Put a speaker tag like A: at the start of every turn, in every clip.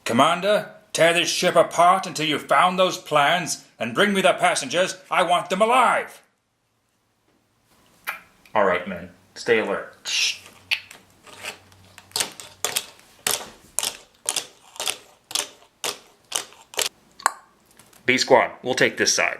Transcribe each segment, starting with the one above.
A: Commander, tear this ship apart until you've found those plans, and bring me the passengers. I want them alive.
B: All right, men. Stay alert. Shh. B Squad, we'll take this side.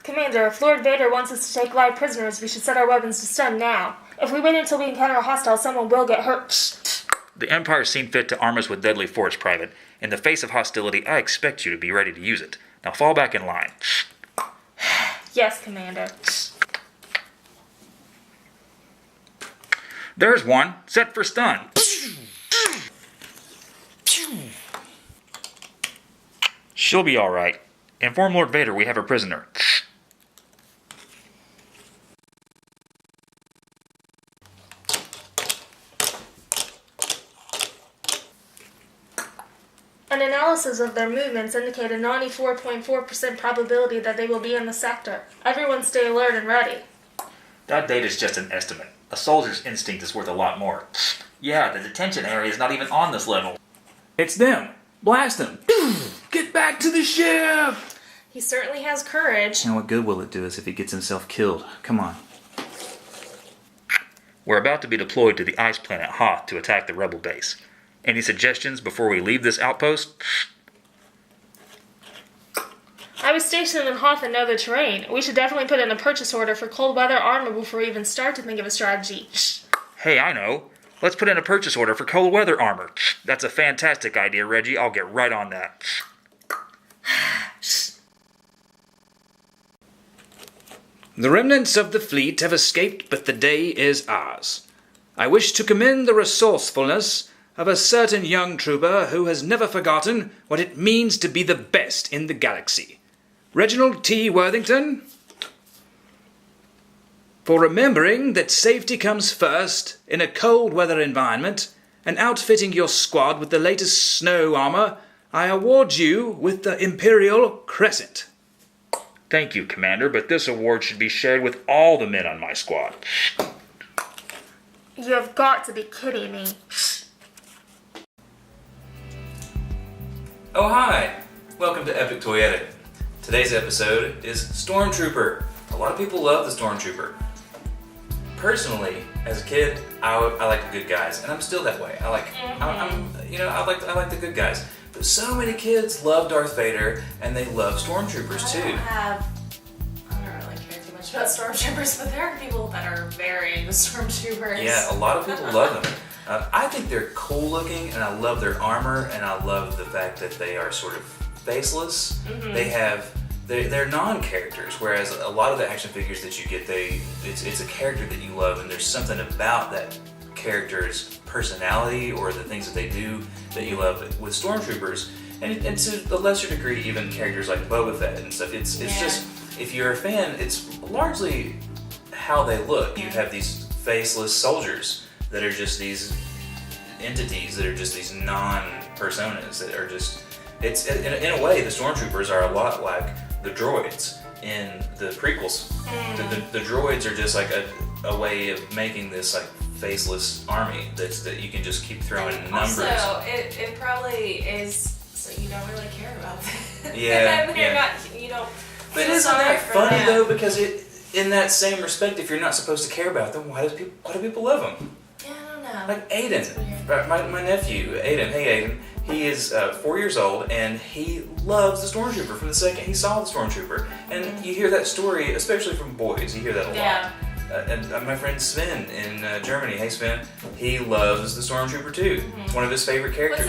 C: Commander, if Lord Vader wants us to take live prisoners, we should set our weapons to stun now. If we wait until we encounter a hostile, someone will get hurt.
B: The Empire seemed fit to arm us with deadly force, Private. In the face of hostility, I expect you to be ready to use it. Now fall back in line.
C: Yes, Commander.
B: There's one. Set for stun. She'll be all right. Inform Lord Vader we have a prisoner.
C: An analysis of their movements indicate a 94.4% probability that they will be in the sector. Everyone stay alert and ready.
B: That data's just an estimate. A soldier's instinct is worth a lot more. Yeah, the detention area is not even on this level.
A: It's them. Blast them. Get back to the ship.
C: He certainly has courage.
A: And what good will it do us if he gets himself killed? Come on.
B: We're about to be deployed to the ice planet Hoth to attack the rebel base. Any suggestions before we leave this outpost?
C: I was stationed in Hoth and know the terrain. We should definitely put in a purchase order for cold weather armor before we even start to think of a strategy.
B: Hey, I know. Let's put in a purchase order for cold weather armor. That's a fantastic idea, Reggie. I'll get right on that.
A: The remnants of the fleet have escaped, but the day is ours. I wish to commend the resourcefulness of a certain young trooper who has never forgotten what it means to be the best in the galaxy. Reginald T. Worthington, for remembering that safety comes first in a cold weather environment and outfitting your squad with the latest snow armor, I award you with the Imperial Crescent.
B: Thank you, Commander, but this award should be shared with all the men on my squad.
C: You have got to be kidding me.
A: Oh hi! Welcome to Epic Toyetic. Today's episode is Stormtrooper. A lot of people love the Stormtrooper. Personally, as a kid, I like the good guys, and I'm still that way. I like the good guys. But so many kids love Darth Vader, and they love Stormtroopers too.
D: I don't really care too much about Stormtroopers, but there are people that are very into Stormtroopers.
A: Yeah, a lot of people love them. I think they're cool looking, and I love their armor, and I love the fact that they are sort of faceless. They're non-characters, whereas a lot of the action figures that you get, it's a character that you love, and there's something about that character's personality or the things that they do that you love. With Stormtroopers, and to a lesser degree, even characters like Boba Fett and stuff. It's just, if you're a fan, it's largely how they look. You have these faceless soldiers that are just these entities that are just these non-personas that are just. It's in a way, the Stormtroopers are a lot like the droids in the prequels. The droids are just like a way of making this like faceless army that you can just keep throwing numbers.
D: Also, it probably is so you don't really care about that.
A: Yeah.
D: You don't.
A: But isn't that funny though? Because in that same respect, if you're not supposed to care about them, why do people love them?
D: Yeah, I don't know.
A: Like Aiden, my nephew, Aiden. Hey, Aiden. He is 4 years old, and he loves the Stormtrooper from the second he saw the Stormtrooper. And you hear that story, especially from boys. You hear that a lot. And my friend Sven in Germany, hey Sven, he loves the Stormtrooper too. It's one of his favorite characters.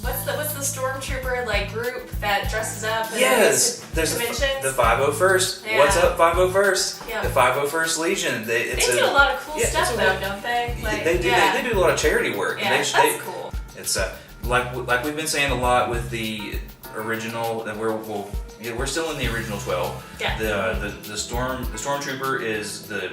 D: What's the Stormtrooper like group that dresses up? And
A: Yes, there's the 501st. Yeah. What's up, 501st?
D: Yeah.
A: The 501st Legion. They
D: do a lot of cool stuff though, don't they? Like,
A: they do.
D: Yeah.
A: They do a lot of charity work.
D: Yeah,
A: and
D: that's cool.
A: It's like we've been saying a lot with the original, and we're still in the original 12.
D: Yeah.
A: The Stormtrooper is the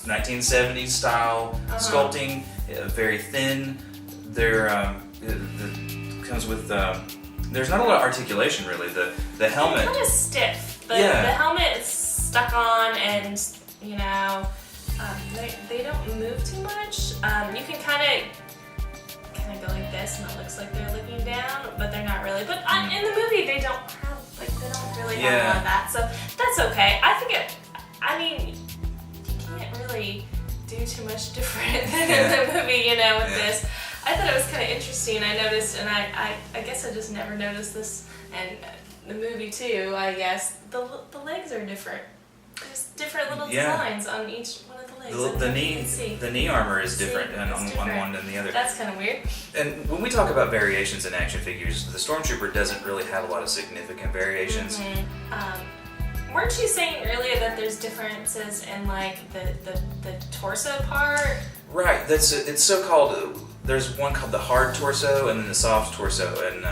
A: 1970s style sculpting, very thin. They're comes with there's not a lot of articulation really. The helmet.
D: It's kind of stiff. The helmet is stuck on, and they don't move too much. You can kind kind of go like this, and it looks like they're looking down, but they're not really. But in the movie, they don't really have a lot of that, so that's okay. I think you can't really do too much different than in the movie, with this. I thought it was kind of interesting. I noticed, and I guess I just never noticed this, and the movie too, I guess, the legs are different. There's different little designs on each one of the legs.
A: The knee armor is different on one than the other.
D: That's kind of weird.
A: And when we talk about variations in action figures, the Stormtrooper doesn't really have a lot of significant variations.
D: Weren't you saying earlier that there's differences in like the torso part?
A: Right. It's so called. There's one called the hard torso and then the soft torso, and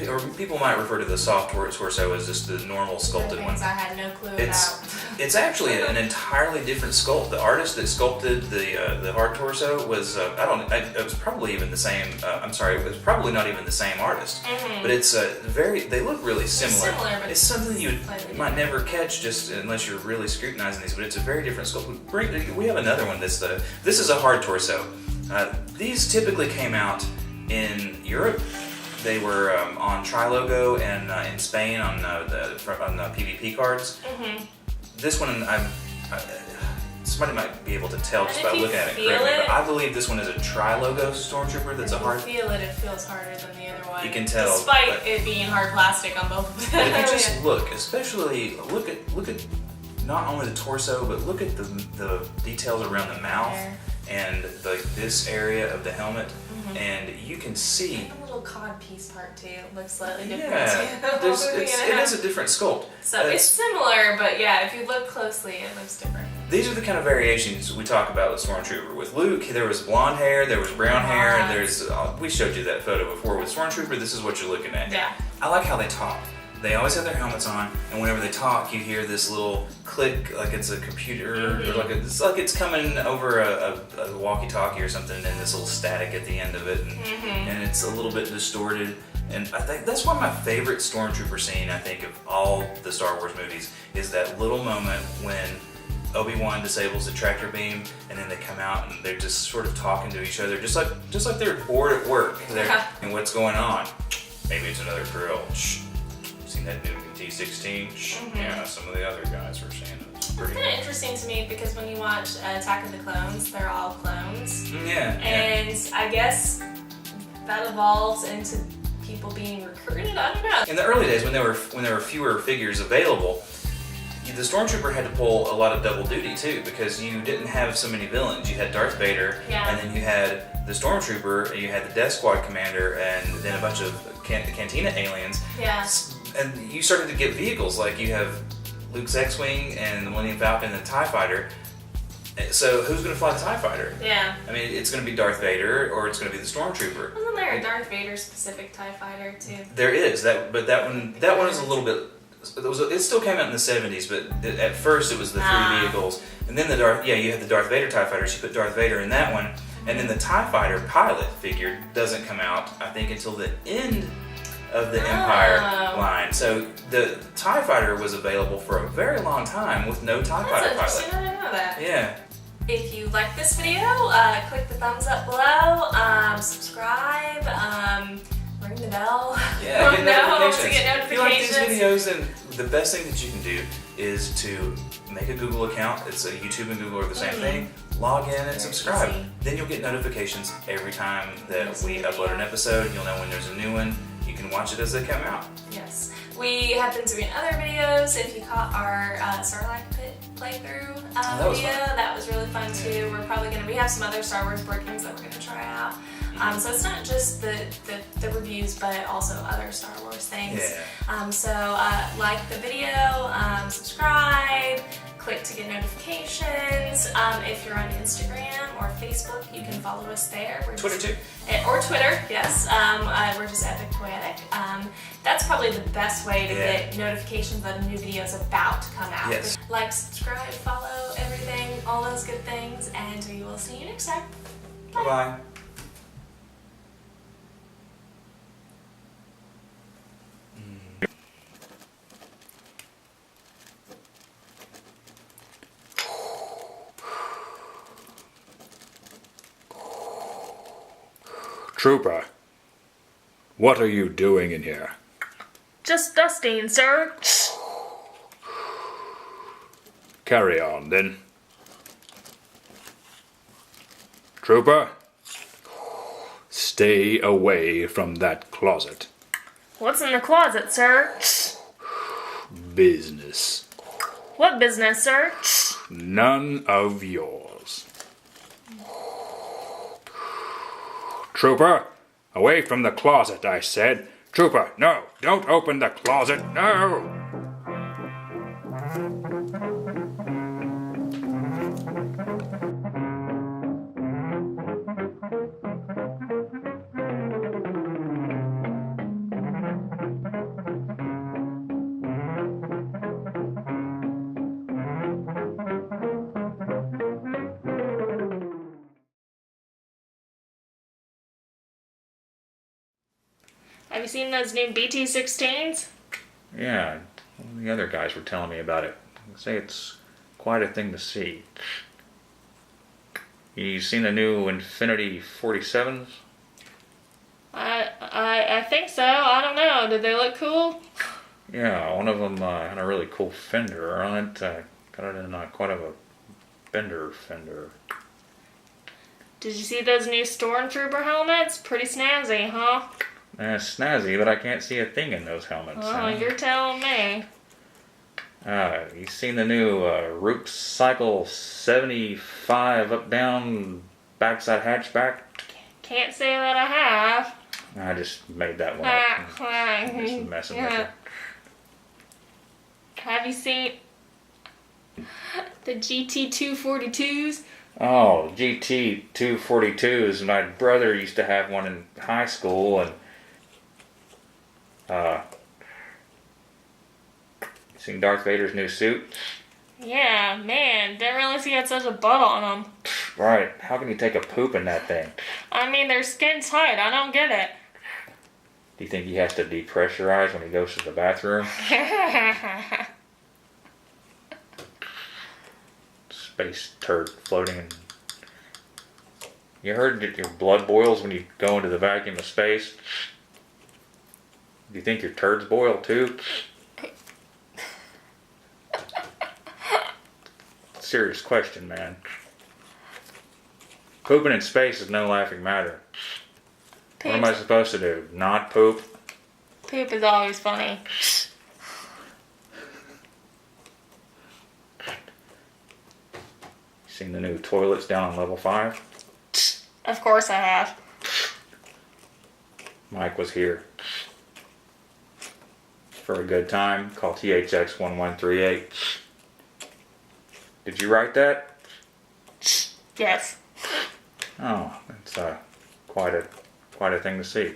A: or people might refer to the soft torso as just the normal sculpted one.
D: Things I had no clue about.
A: It's actually an entirely different sculpt. The artist that sculpted the hard torso was it was probably even the same. It was probably not even the same artist. But it's they look really similar.
D: But
A: it's something you might never catch just unless you're really scrutinizing these. But it's a very different sculpt. We have another one. This is a hard torso. These typically came out in Europe. They were on Trilogo and in Spain on the PvP cards. This one, somebody might be able to tell just by looking at it correctly, but I believe this one is a Trilogo Stormtrooper. That's a hard.
D: If you feel it, it feels harder than the other one.
A: You can tell,
D: despite it being hard plastic on both of them.
A: If you just look, especially look at not only the torso, but look at the details around the mouth. And this area of the helmet, and you can see
D: and the little cod piece part too looks slightly different.
A: Yeah, it is a different sculpt.
D: So it's similar, but if you look closely, it looks different.
A: These are the kind of variations we talk about with Stormtrooper. With Luke, there was blonde hair, there was brown hair, and we showed you that photo before. With Stormtrooper, this is what you're looking at.
D: Yeah.
A: I like how they talk. They always have their helmets on, and whenever they talk, you hear this little click, like it's a computer, or it's like it's coming over a walkie-talkie or something, and this little static at the end of it, and it's a little bit distorted. And I think that's one of my favorite Stormtrooper scene, I think, of all the Star Wars movies, is that little moment when Obi-Wan disables the tractor beam, and then they come out and they're just sort of talking to each other, just like they're bored at work. And what's going on? Maybe it's another grill. Shh. Seen that new T-16? Yeah, some of the other guys were saying it.
D: It's kind of interesting to me because when you watch Attack of the Clones, they're all clones. And I guess that evolves into people being recruited. I don't know.
A: In the early days, when there were fewer figures available, the Stormtrooper had to pull a lot of double duty too, because you didn't have so many villains. You had Darth Vader, and then you had the Stormtrooper, and you had the Death Squad commander, and then a bunch of Cantina aliens.
D: Yeah.
A: And you started to get vehicles, like you have Luke's X-Wing and the Millennium Falcon and the TIE Fighter. So who's going to fly the TIE Fighter?
D: Yeah.
A: I mean, it's going to be Darth Vader or it's going to be the Stormtrooper.
D: Wasn't there a Darth Vader specific TIE Fighter too?
A: There is, but that one is a little bit. It still came out in the 70s, but at first it was the three vehicles, and then you had the Darth Vader TIE Fighters. You put Darth Vader in that one, and then the TIE Fighter pilot figure doesn't come out, I think, until the end of the Empire line. So the TIE Fighter was available for a very long time with no TIE Fighter pilot.
D: I didn't know that.
A: Yeah.
D: If you like this video, click the thumbs up below, subscribe, ring the bell.
A: Yeah, get notifications.
D: To get notifications.
A: If you like these videos, then the best thing that you can do is to make a Google account. It's a YouTube and Google are the same thing. Log in and subscribe.
D: Easy.
A: Then you'll get notifications every time that we upload an episode. You'll know when there's a new one. You can watch it as they come out.
D: Yes. We have been doing other videos. If you caught our Sarlacc Pit playthrough video, that was really fun too. We're probably we have some other Star Wars board games that we're going to try out. So it's not just the reviews, but also other Star Wars things.
A: Yeah.
D: So like the video, subscribe, click to get notifications. If you're on Instagram or Facebook, you can follow us there.
A: Twitter too.
D: Or Twitter, yes. We're just Epic Toyetic. That's probably the best way to get notifications that a new video is about to come out.
A: Yes.
D: Like, subscribe, follow, everything, all those good things, and we will see you next time. Bye.
A: Bye.
E: Trooper, what are you doing in here?
C: Just dusting, sir.
E: Carry on, then. Trooper, stay away from that closet.
C: What's in the closet, sir?
E: Business.
C: What business, sir?
E: None of yours. Trooper, away from the closet, I said. Trooper, no, don't open the closet, no!
C: Have you seen those new BT-16s?
B: Yeah, one of the other guys were telling me about it. They say it's quite a thing to see. You seen the new Infinity 47s?
C: I think so. I don't know. Did they look cool?
B: Yeah, one of them had a really cool fender on it. Got it in quite of a bender fender.
C: Did you see those new Stormtrooper helmets? Pretty snazzy, huh?
B: Snazzy, but I can't see a thing in those helmets.
C: Oh, you're telling me.
B: You seen the new Root Cycle 75 up-down backside hatchback?
C: Can't say that I have.
B: I just made that one up. I'm just messing with you.
C: Have you seen the GT242s?
B: Oh, GT242s. My brother used to have one in high school, and seen Darth Vader's new suit?
C: Yeah, man, didn't realize he had such a butt on him.
B: Right, how can you take a poop in that thing?
C: I mean, their skin's tight, I don't get it.
B: Do you think he has to depressurize when he goes to the bathroom? Space turd floating in. You heard that your blood boils when you go into the vacuum of space? Do you think your turds boil too? Serious question, man. Pooping in space is no laughing matter. What am I supposed to do? Not poop?
C: Poop is always funny.
B: Seen the new toilets down on level 5?
C: Of course I have.
B: Mike was here. For a good time, call THX 1138. Did you write that?
C: Yes.
B: Oh, it's quite a thing to see.